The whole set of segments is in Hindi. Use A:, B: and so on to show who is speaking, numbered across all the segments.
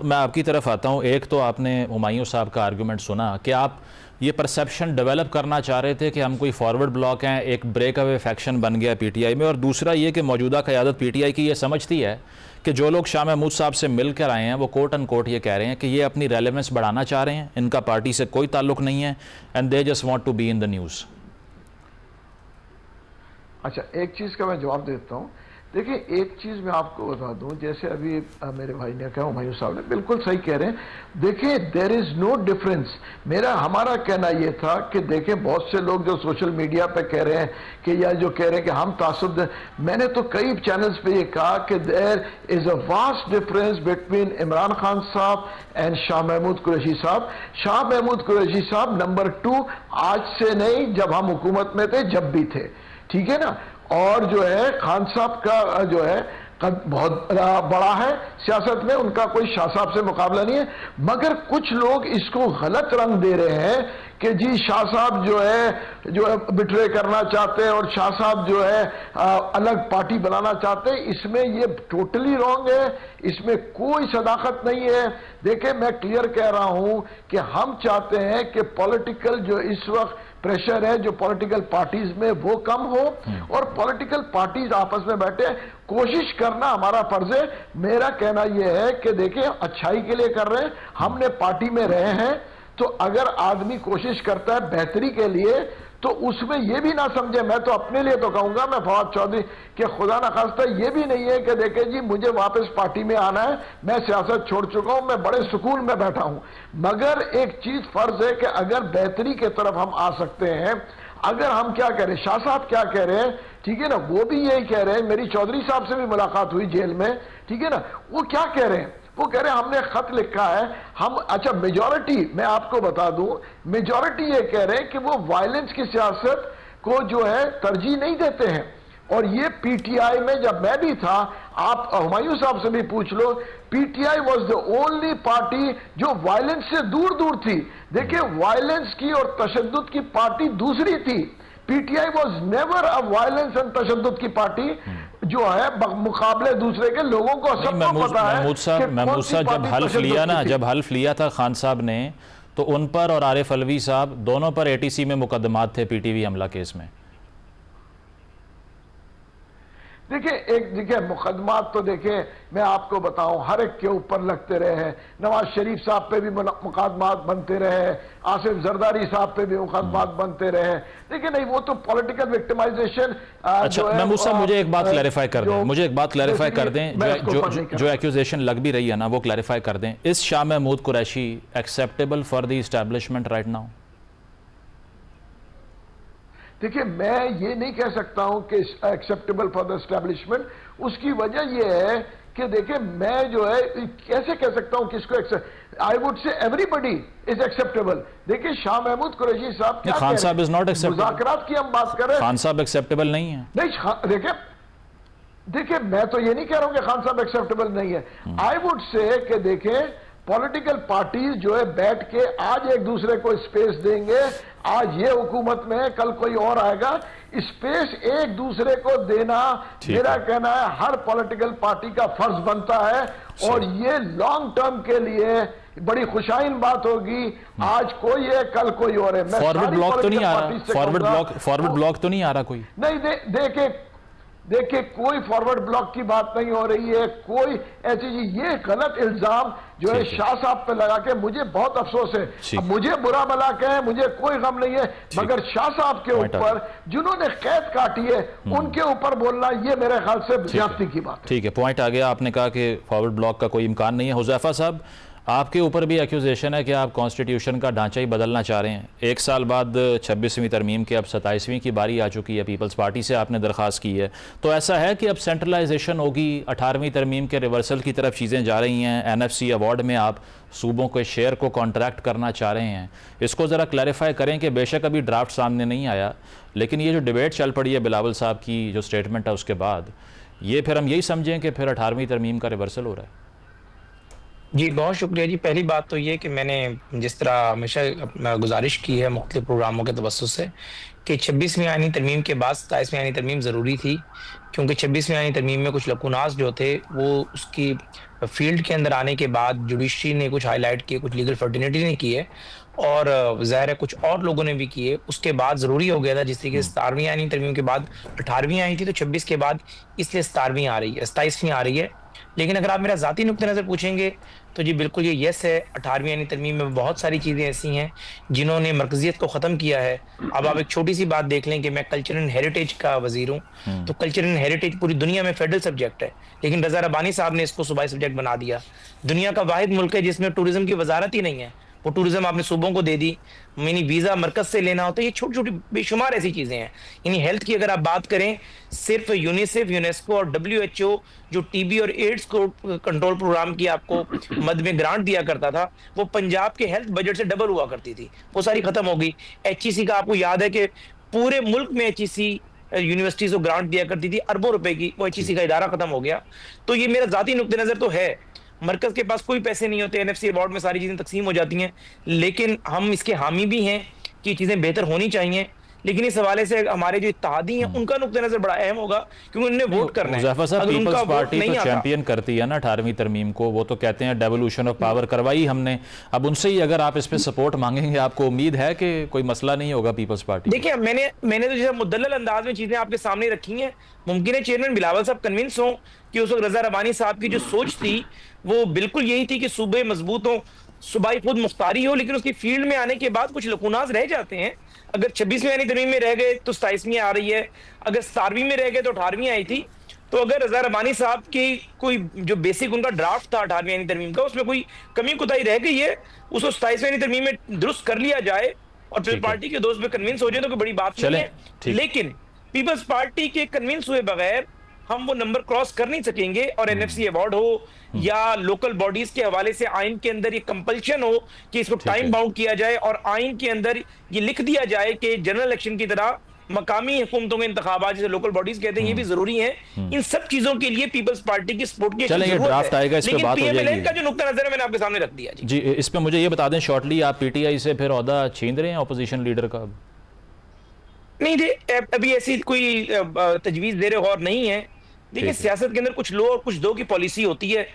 A: मैं आपकी तरफ आता हूँ। एक तो आपने हुमायूं साहब का आर्गूमेंट सुना कि आप ये परसेप्शन डेवलप करना चाह रहे थे कि हम कोई फॉरवर्ड ब्लॉक हैं, एक ब्रेक अवे फैक्शन बन गया पीटीआई में, और दूसरा ये कि मौजूदा क़यादत पीटीआई की ये समझती है कि जो लोग शाह महमूद साहब से मिल कर आए हैं वो कोट एंड कोट ये कह रहे हैं कि ये अपनी रेलेवेंस बढ़ाना चाह रहे हैं, इनका पार्टी से कोई ताल्लुक नहीं है, and they just want to be in the news.
B: अच्छा, एक चीज़ का मैं जवाब देता हूँ। देखिए, एक चीज़ मैं आपको बता दूं, जैसे अभी मेरे भाई ने कहा, हुमायूं साहब ने बिल्कुल सही कह रहे हैं। देखिए, देयर इज़ नो डिफरेंस। हमारा कहना यह था कि देखें, बहुत से लोग जो सोशल मीडिया पे कह रहे हैं कि या जो कह रहे हैं कि हम तासुब, मैंने तो कई चैनल्स पे ये कहा कि there is a vast difference between Imran Khan साहब एंड शाह महमूद कुरैशी साहब। शाह महमूद कुरैशी साहब नंबर 2 आज से नहीं, जब हम हुकूमत में थे, जब भी थे, ठीक है ना। और जो है खान साहब का जो है कद बहुत बड़ा है सियासत में, उनका कोई शाह साहब से मुकाबला नहीं है। मगर कुछ लोग इसको गलत रंग दे रहे हैं कि जी शाह साहब जो है बिट्रे करना चाहते हैं और शाह साहब जो है अलग पार्टी बनाना चाहते हैं। इसमें ये टोटली रॉन्ग है, इसमें कोई सदाकत नहीं है। देखिए, मैं क्लियर कह रहा हूं कि हम चाहते हैं कि पॉलिटिकल जो इस वक्त प्रेशर है जो पॉलिटिकल पार्टीज में वो कम हो और पॉलिटिकल पार्टीज आपस में बैठे कोशिश करना हमारा फर्ज है। मेरा कहना यह है कि देखिए, अच्छाई के लिए कर रहे हैं, हमने पार्टी में रहे हैं, तो अगर आदमी कोशिश करता है बेहतरी के लिए तो उसमें यह भी ना समझे, मैं तो अपने लिए तो कहूंगा, मैं फवाद चौधरी, कि खुदा ना खास्ता यह भी नहीं है कि देखे जी मुझे वापस पार्टी में आना है, मैं सियासत छोड़ चुका हूं, मैं बड़े सुकून में बैठा हूं। मगर एक चीज फर्ज है कि अगर बेहतरी की तरफ हम आ सकते हैं, अगर हम क्या कह रहे हैं, शाह साहब क्या कह रहे हैं, ठीक है ना, वो भी यही कह रहे हैं। मेरी चौधरी साहब से भी मुलाकात हुई जेल में, ठीक है ना, वो क्या कह रहे हैं, वो कह रहे हैं हमने खत लिखा है हम। अच्छा, मेजॉरिटी मैं आपको बता दूं, मेजॉरिटी ये कह रहे हैं कि वो वायलेंस की सियासत को जो है तरजीह नहीं देते हैं। और ये पीटीआई में जब मैं भी था, आप हुमायूं साहब से भी पूछ लो, PTI was the only party जो वायलेंस से दूर दूर थी। देखिए, वायलेंस की और तशद्दुद की पार्टी दूसरी थी। PTI was never a violence and तशद्दुद की पार्टी जो है मुकाबले दूसरे के। लोगों को सबको पता है।
A: महमूद साहब जब हल्फ लिया ना, जब हल्फ लिया था खान साहब ने, तो उन पर और आरिफ अलवी साहब दोनों पर एटीसी में मुकदमात थे पीटीवी हमला केस में।
B: देखिए मुकदमात तो देखिए मैं आपको बताऊं हर एक के ऊपर लगते रहे हैं। नवाज शरीफ साहब पे भी मुकदमात बनते रहे, आसिफ जरदारी साहब पे भी मुकदमात बनते रहे। देखिए, नहीं, वो तो पॉलिटिकल विक्टिमाइजेशन।
A: अच्छा महमूद साहब, मुझे एक बात क्लैरिफाई कर दें, मुझे एक बात क्लैरिफाई कर दें, जो एक्यूजेशन लग भी रही है ना, वो क्लैरिफाई कर दें। Is Shah Mahmood Qureshi acceptable for the establishment right now?
B: देखिए, मैं ये नहीं कह सकता हूं कि एक्सेप्टेबल फॉर द एस्टैब्लिशमेंट। उसकी वजह यह है कि देखिए, मैं जो है कैसे कह सकता हूं किसको accept, I would say everybody is acceptable. देखिए, शाह महमूद कुरैशी साहब क्या
A: खान साहब इज नॉट एक्सेप्टेबल।
B: मुज़ाकरात की हम बात कर रहे हैं,
A: खान साहब एक्सेप्टेबल नहीं है।
B: नहीं, देखिए मैं तो ये नहीं कह रहा हूं कि खान साहब एक्सेप्टेबल नहीं है। आई वुड से कि देखें, पॉलिटिकल पार्टीज जो है बैठ के आज एक दूसरे को स्पेस देंगे। आज ये हुकूमत में है, कल कोई और आएगा, स्पेस एक दूसरे को देना मेरा कहना है हर पॉलिटिकल पार्टी का फर्ज बनता है। और ये लॉन्ग टर्म के लिए बड़ी खुशाइन बात होगी। आज कोई है, कल कोई और है।
A: फॉरवर्ड ब्लॉक तो नहीं आ रहा, फॉरवर्ड ब्लॉक तो नहीं आ रहा कोई।
B: नहीं, देखिए कोई फॉरवर्ड ब्लॉक की बात नहीं हो रही है, कोई ऐसी चीज। ये गलत इल्जाम जो है शाह साहब पे लगा के मुझे बहुत अफसोस है। अब मुझे बुरा भला कहे, मुझे कोई गम नहीं है, मगर शाह साहब के ऊपर जिन्होंने कैद काटी है उनके ऊपर बोलना ये मेरे ख्याल से ज्यादती की बात है।
A: ठीक है, पॉइंट आ गया। आपने कहा कि फॉरवर्ड ब्लॉक का कोई इम्कान नहीं है। हुज़ैफा साहब, आपके ऊपर भी एक्यूजेशन है कि आप कॉन्स्टिट्यूशन का ढांचा ही बदलना चाह रहे हैं। एक साल बाद 26वीं तरमीम के अब 27वीं की बारी आ चुकी है, पीपल्स पार्टी से आपने दरख्वास्त की है, तो ऐसा है कि अब सेंट्रलाइजेशन होगी, 18वीं तरमीम के रिवर्सल की तरफ चीज़ें जा रही हैं, NFC अवार्ड में आप सूबों के शेयर को कॉन्ट्रैक्ट करना चाह रहे हैं। इसको ज़रा क्लैरिफाई करें कि बेशक अभी ड्राफ्ट सामने नहीं आया, लेकिन ये जो डिबेट चल पड़ी है बिलावल साहब की जो स्टेटमेंट है उसके बाद, ये फिर हम यही समझें कि फिर 18वीं तरमीम का रिवर्सल हो रहा है?
C: जी बहुत शुक्रिया जी। पहली बात तो ये कि मैंने जिस तरह हमेशा गुजारिश की है मुख्तलिफ प्रोग्रामों के तवस्सुस से कि 26वीं आईनी तरमीम के बाद 27वीं आईनी तरमीम ज़रूरी थी, क्योंकि 26वीं आईनी तरमीम में कुछ लकुनास जो थे वो उसकी फील्ड के अंदर आने के बाद जुडिशरी ने कुछ हाईलाइट किए, कुछ लीगल फर्टिनिटी ने किए, और ज़ाहिर है कुछ और लोगों ने भी किए। उसके बाद ज़रूरी हो गया था, जिस तरीके से 17वीं आईनी तरमीम के बाद 18वीं आई थी, तो 26 के बाद इसलिए 17वीं आ रही है, 27वीं आ रही है। लेकिन अगर आप मेरा ज़ाती नुक्ता नज़र पूछेंगे तो जी बिल्कुल ये यस है। 18वीं यानी तरमीम में बहुत सारी चीज़ें ऐसी हैं जिन्होंने मरकजियत को ख़त्म किया है। अब आप एक छोटी सी बात देख लें कि मैं कल्चर एंड हेरिटेज का वजीर हूँ, तो कल्चर एंड हेरिटेज पूरी दुनिया में फेडरल सब्जेक्ट है, लेकिन रज़ा रब्बानी साहब ने इसको सूबाई सब्जेक्ट बना दिया। दुनिया का वाहिद मुल्क है जिसमें टूरिज्म की वजारत ही नहीं है, वो टूरिज्म आपने सूबों को दे दी। यानी वीजा मरकज से लेना होता है। ये छोटी छोटी बेशुमार ऐसी चीजें हैं। यानी हेल्थ की अगर आप बात करें, सिर्फ यूनिसेफ, यूनेस्को और WHO जो टीबी और एड्स को कंट्रोल प्रोग्राम की आपको मद में ग्रांट दिया करता था, वो पंजाब के हेल्थ बजट से डबल हुआ करती थी, वो सारी खत्म हो गई। HEC का आपको याद है कि पूरे मुल्क में HEC यूनिवर्सिटीज को ग्रांट दिया करती थी अरबों रुपए की, वो HEC का इदारा खत्म हो गया। तो ये मेरा जाती नुक्ते नजर तो है, मरकज के पास कोई पैसे नहीं होते, NFC अवार्ड में सारी चीजें तकसीम हो जाती हैं, लेकिन हम इसके हामी भी हैं कि चीजें बेहतर होनी चाहिए। लेकिन इस हवाले से हमारे जो इत्तेहादी हैं उनका नुक्ता नजर बड़ा अहम होगा, क्योंकि उन्हें वोट करना है।
A: हुज़ैफा साहब, पीपल्स पार्टी तो चैंपियन करती है ना 18वीं तरमीम को, वो तो कहते हैं डेवोल्यूशन ऑफ पावर करवाई हमने। अब उनसे ही अगर आप इस पे सपोर्ट मांगेंगे, आपको उम्मीद है कि कोई मसला नहीं होगा पीपल्स पार्टी?
C: देखिए, मैंने तो जैसे मुद्दलल अंदाज में चीजें आपके सामने रखी हैं। मुमकिन है चेयरमैन बिलावल साहब कन्विंस हो कि उस वक्त रजा रब्बानी साहब की जो सोच थी वो बिल्कुल यही थी कि सूबे मजबूत हो, सूबाई खुद मुख्तारी हो, लेकिन उसकी फील्ड में आने के बाद कुछ लकुनाज रह जाते हैं। अगर 26वीं यानी तरमीम में रह गए तो 27वीं आ रही है, अगर 17वीं में रह गए तो 18वीं आई थी। तो अगर रजा रब्बानी साहब की कोई जो बेसिक उनका ड्राफ्ट था 18वीं यानी तरमीम का, उसमें कोई कमी कुताही रह गई है, उसको 27वीं यानी तरमीम में दुरुस्त कर लिया जाए और फिर पार्टी के दोस्त भी कन्विंस हो जाए तो कोई बड़ी बात नहीं है। लेकिन पीपल्स पार्टी के कन्विंस हुए बगैर हम वो नंबर क्रॉस कर नहीं सकेंगे। और NFC अवार्ड हो या लोकल बॉडीज के हवाले से आइन के अंदर ये कंपल्शन हो कि इसको टाइम बाउंड किया जाए और आइन के अंदर ये लिख दिया जाए कि जनरल इलेक्शन की तरह मकामी हुकूमतों के इंतखाबात जिसे लोकल बॉडीज कहते हैं ये भी जरूरी है। इन सब चीजों के लिए पीपल्स पार्टी की सपोर्ट की
A: ड्राफ्ट आएगा, इस पे बात हो जाएगी।
C: का जो नुक्ता नजर है मैंने आपके सामने रख दिया।
A: जी, इस पे मुझे ये बता दें शॉर्टली, आप PTI से फिर ओहदा छीन रहे हैं अपोजिशन लीडर का?
C: नहीं थे, अभी ऐसी कोई तजवीज देर गौर नहीं है। देखिए, सियासत के अंदर कुछ लो और कुछ दो की पॉलिसी होती है।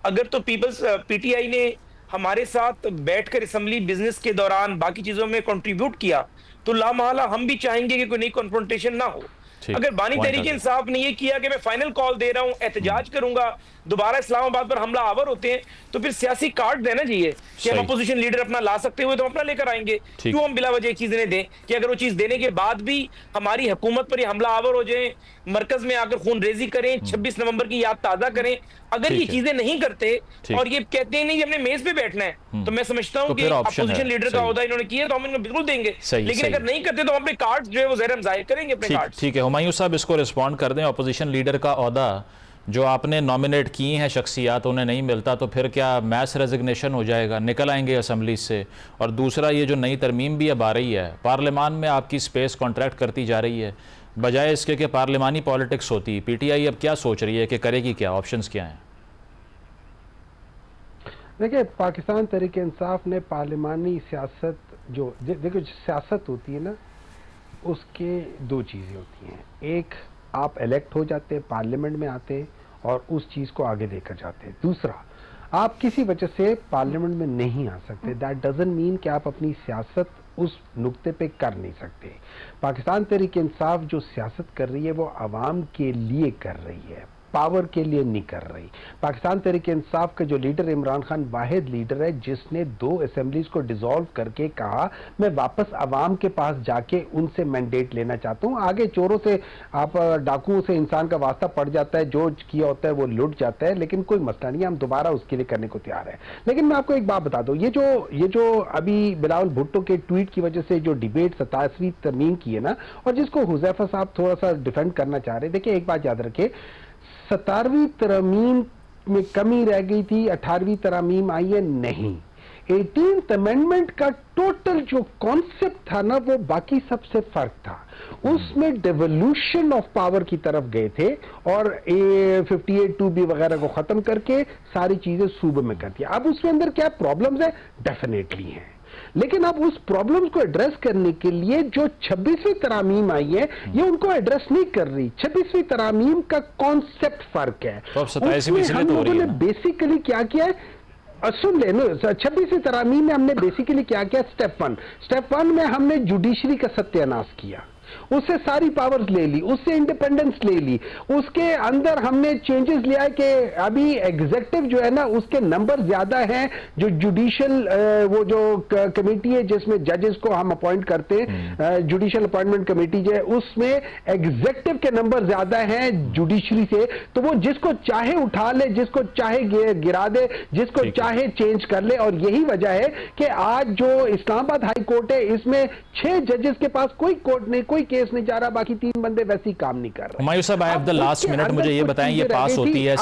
C: अगर तो PTI ने हमारे साथ बैठकर असेंबली बिजनेस के दौरान बाकी चीजों में कंट्रीब्यूट किया तो लामहला हम भी चाहेंगे कि कोई नई कॉन्फ्रंटेशन ना हो। अगर बानी तहरीक इंसाफ ने ये किया कि मैं फाइनल कॉल दे रहा हूं, एहतजाज करूंगा, दोबारा इस्लामाबाद पर हमला आवर होते हैं, तो फिर सियासी कार्ड देना चाहिए कि हम अपोजिशन लीडर अपना ला सकते हुए तो अपना लेकर आएंगे। क्यों हम बिला वजह एक चीज दें कि अगर वो चीज देने के बाद भी हमारी हुकूमत पर ये हमला आवर हो जाए, मरकज में आकर खून रेजी करें, 26 नवंबर की याद ताजा करें। अगर ये चीजें नहीं करते और ये कहते हैं नहीं हमने मेज पे बैठना है, तो मैं समझता हूँ कि अपोजिशन लीडर का ओहदा इन्होंने किया तो हम इनको बिल्कुल देंगे। लेकिन अगर नहीं करते तो हम अपने कार्ड जो है वो ज़ाहिर हम जाहिर करेंगे अपने कार्ड।
A: ठीक है, हुमायूं साहब इसको रिस्पॉन्ड कर दें। अपोजिशन लीडर का ओहदा जो आपने नॉमिनेट किए हैं शख्सियात, उन्हें नहीं मिलता तो फिर क्या मैस रेजिग्नेशन हो जाएगा, निकल आएंगे असम्बली से? और दूसरा, ये जो नई तरमीम भी अब आ रही है, पार्लियामान में आपकी स्पेस कॉन्ट्रैक्ट करती जा रही है, बजाय इसके कि पार्लियामानी पॉलिटिक्स होती। PTI अब क्या सोच रही है कि करेगी क्या, ऑप्शंस क्या हैं?
D: देखिए, पाकिस्तान तहरीक इंसाफ ने पार्लियामानी सियासत जो देखो सियासत होती है ना, उसके दो चीज़ें होती हैं। एक, आप इलेक्ट हो जाते हैं, पार्लियामेंट में आते हैं और उस चीज़ को आगे लेकर जाते हैं। दूसरा, आप किसी वजह से पार्लियामेंट में नहीं आ सकते, दैट डजंट मीन कि आप अपनी सियासत उस नुक्ते पे कर नहीं सकते। पाकिस्तान तहरीक इंसाफ जो सियासत कर रही है वो आवाम के लिए कर रही है, पावर के लिए नहीं कर रही। पाकिस्तान तहरीक इंसाफ का जो लीडर इमरान खान वाहिद लीडर है जिसने 2 असेंबलीज को डिसॉल्व करके कहा मैं वापस अवाम के पास जाके उनसे मैंडेट लेना चाहता हूं। आगे चोरों से, आप डाकुओं से इंसान का वास्ता पड़ जाता है, जो किया होता है वो लुट जाता है, लेकिन कोई मसला नहीं, हम दोबारा उसके लिए करने को तैयार है। लेकिन मैं आपको एक बात बता दूं, ये जो अभी बिलावल भुट्टो के ट्वीट की वजह से जो डिबेट 27वीं तरमीम की है ना, और जिसको हुज़ैफा साहब थोड़ा सा डिफेंड करना चाह रहे, देखिए एक बात याद रखिए, 17वीं तरमीम में कमी रह गई थी, 18वीं तरमीम आई है नहीं। 18th अमेंडमेंट का टोटल जो कॉन्सेप्ट था ना, वो बाकी सबसे फर्क था। उसमें डेवोल्यूशन ऑफ पावर की तरफ गए थे और 58(2)B वगैरह को खत्म करके सारी चीजें सूबे में कर दिया। अब उसके अंदर क्या प्रॉब्लम्स है? डेफिनेटली है, लेकिन अब उस प्रॉब्लम्स को एड्रेस करने के लिए जो 26वीं तरामीम आई है, ये उनको एड्रेस नहीं कर रही। 26वीं तरामीम का कॉन्सेप्ट फर्क है।
A: तो 27वीं
D: हम लोगों ने बेसिकली क्या किया है, सुन ले, 26वीं तरामीम में हमने बेसिकली क्या किया? स्टेप वन में हमने जुडिशरी का सत्यानाश किया, उससे सारी पावर्स ले ली, उससे इंडिपेंडेंस ले ली। उसके अंदर हमने चेंजेस लिया कि अभी एग्जीक्यूटिव जो है ना, उसके नंबर ज्यादा हैं। जो जुडिशियल वो जो कमेटी है जिसमें जजेस को हम अपॉइंट करते हैं, जुडिशियल अपॉइंटमेंट कमेटी जो है, उसमें एग्जीक्यूटिव के नंबर ज्यादा हैं जुडिशरी से। तो वो जिसको चाहे उठा ले, जिसको चाहे गिरा दे, जिसको चाहे चेंज कर ले। और यही वजह है कि आज जो इस्लामाबाद हाई कोर्ट है, इसमें 6 जजेस के पास कोई कोर्ट नहीं, कोई केस नहीं जा रहा, बाकी 3 बंदे वैसे ही काम नहीं कर रहे।
A: हुमायूं साहब, I have the last minute, मुझे ये बताएं, ये पास होती है